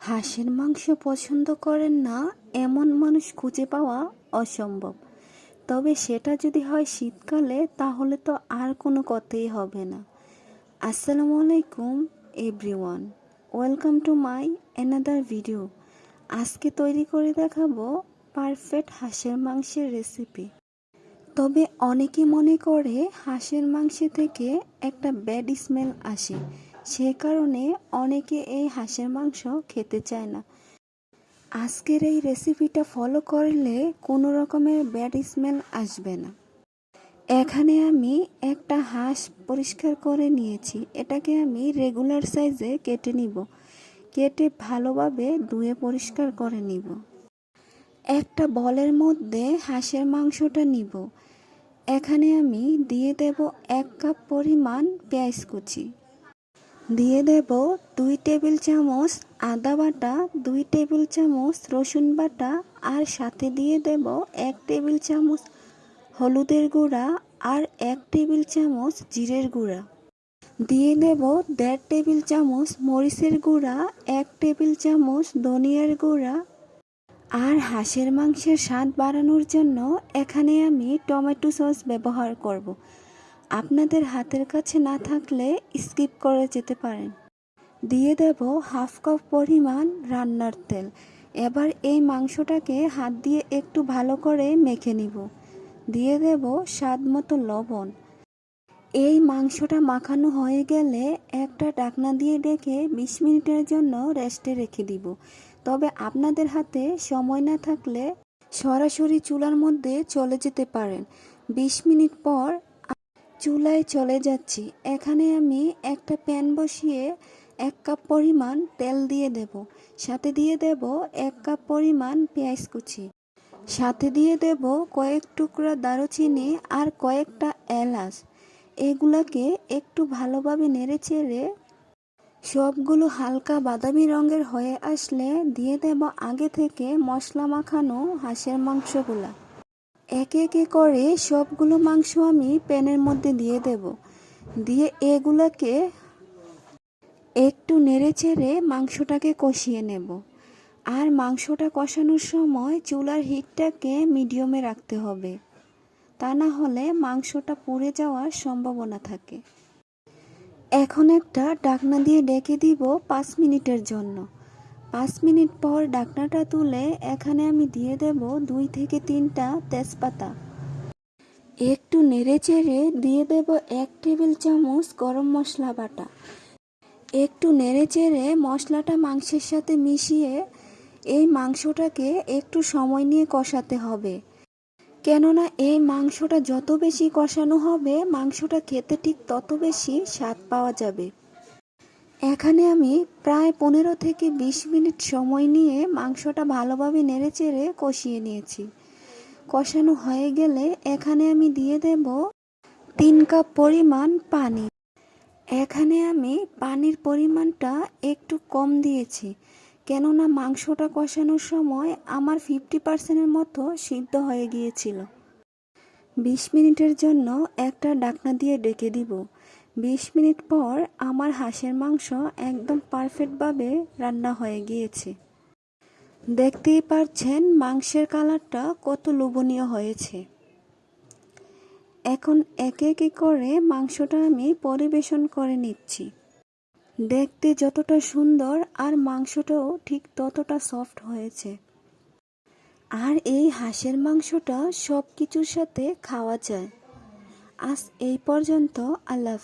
হাঁসের মাংস পছন্দ করেন না এমন মানুষ খুঁজে পাওয়া অসম্ভব। তবে সেটা যদি হয় শীতকালে তাহলে তো আর কোনো কথাই হবে না। আসসালামু আলাইকুম everyone, welcome to my another video. আজকে তৈরি করে দেখাবো পারফেক্ট হাঁসের মাংসের রেসিপি। তবে অনেকে মনে করে হাঁসের মাংস থেকে একটা ব্যাড স্মেল আসে, সে কারণে অনেকে এই হাঁসের মাংস খেতে চায় না। আজকের এই রেসিপিটা ফলো করলে কোনো রকমের ব্যাড স্মেল আসবে না। এখানে আমি একটা হাঁস পরিষ্কার করে নিয়েছি, এটাকে আমি রেগুলার সাইজে কেটে নিব। কেটে ভালোভাবে ধুয়ে পরিষ্কার করে নিব। একটা বলের মধ্যে হাঁসের মাংসটা নিব। এখানে আমি দিয়ে দেব 1 কাপ পরিমাণ পেঁয়াজ কুচি, দিয়ে দেব 2 টেবিল চামচ আদা বাটা, 2 টেবিল চামচ রসুন বাটা, আর সাথে দিয়ে দেব 1 টেবিল চামচ হলুদের গুঁড়া আর 1 টেবিল চামচ জিরের গুঁড়া। দিয়ে দেব 1.5 টেবিল চামচ মরিচের গুঁড়া, 1 টেবিল চামচ ধনিয়ার গুঁড়া। আর হাঁসের মাংসের স্বাদ বাড়ানোর জন্য এখানে আমি টমেটো সস ব্যবহার করব। আপনাদের হাতের কাছে না থাকলে স্কিপ করে যেতে পারেন। দিয়ে দেব 1/2 কাপ পরিমাণ রান্নার তেল। এবার এই মাংসটাকে হাত দিয়ে একটু ভালো করে মেখে নিব। দিয়ে দেব স্বাদ মতো লবণ। এই মাংসটা মাখানো হয়ে গেলে একটা ঢাকনা দিয়ে ঢেকে 20 মিনিটের জন্য রেস্টে রেখে দিব। তবে আপনাদের হাতে সময় না থাকলে সরাসরি চুলার মধ্যে চলে যেতে পারেন। 20 মিনিট পর চুলায় চলে যাচ্ছি। এখানে আমি একটা প্যান বসিয়ে 1 কাপ পরিমাণ তেল দিয়ে দেব। সাথে দিয়ে দেব 1 কাপ পরিমাণ পেঁয়াজ কুচি। সাথে দিয়ে দেব কয়েক টুকরা দারুচিনি আর কয়েকটা এলাচ। এগুলাকে একটু ভালোভাবে নেড়েচেড়ে সবগুলো হালকা বাদামি রঙের হয়ে আসলে দিয়ে দেব আগে থেকে মশলা মাখানো হাঁসের মাংসগুলা। একে একে করে সবগুলো মাংস আমি প্যানের মধ্যে দিয়ে দেব। দিয়ে এগুলাকে একটু নেড়েচেড়ে মাংসটাকে কষিয়ে নেব। আর মাংসটা কষানোর সময় চুলার হিটটাকে মিডিয়ামে রাখতে হবে, তা না হলে মাংসটা পুড়ে যাওয়ার সম্ভাবনা থাকে। এখন একটা ঢাকনা দিয়ে ঢেকে দিব 5 মিনিটের জন্য। 5 মিনিট পর ঢাকনাটা তুলে এখানে আমি দিয়ে দেব 2 থেকে 3টা তেজপাতা। একটু নেড়েচেড়ে দিয়ে দেব 1 টেবিল চামচ গরম মশলা বাটা। একটু নেড়েচেড়ে মশলাটা মাংসের সাথে মিশিয়ে এই মাংসটাকে একটু সময় নিয়ে কষাতে হবে। কেননা এই মাংসটা যত বেশি কষানো হবে মাংসটা খেতে ঠিক তত বেশি স্বাদ পাওয়া যাবে। এখানে আমি প্রায় 15 থেকে 20 মিনিট সময় নিয়ে মাংসটা ভালোভাবে নেড়েচেড়ে কষিয়ে নিয়েছি। কষানো হয়ে গেলে এখানে আমি দিয়ে দেব 3 কাপ পরিমাণ পানি। এখানে আমি পানির পরিমাণটা একটু কম দিয়েছি, কেননা মাংসটা কষানোর সময় আমার 50% মতো সিদ্ধ হয়ে গিয়েছিল। 20 মিনিটের জন্য একটা ঢাকনা দিয়ে ঢেকে দিব। 20 মিনিট পর আমার হাঁসের মাংস একদম পারফেক্টভাবে রান্না হয়ে গিয়েছে। দেখতেই পাচ্ছেন মাংসের কালারটা কত লোভনীয় হয়েছে। এখন একে একে করে মাংসটা আমি পরিবেশন করে নিচ্ছি। দেখতে যতটা সুন্দর আর মাংসটাও ঠিক ততটা সফট হয়েছে। আর এই হাঁসের মাংসটা সব কিছুর সাথে খাওয়া যায়। আজ এই পর্যন্ত। আল্লাহ।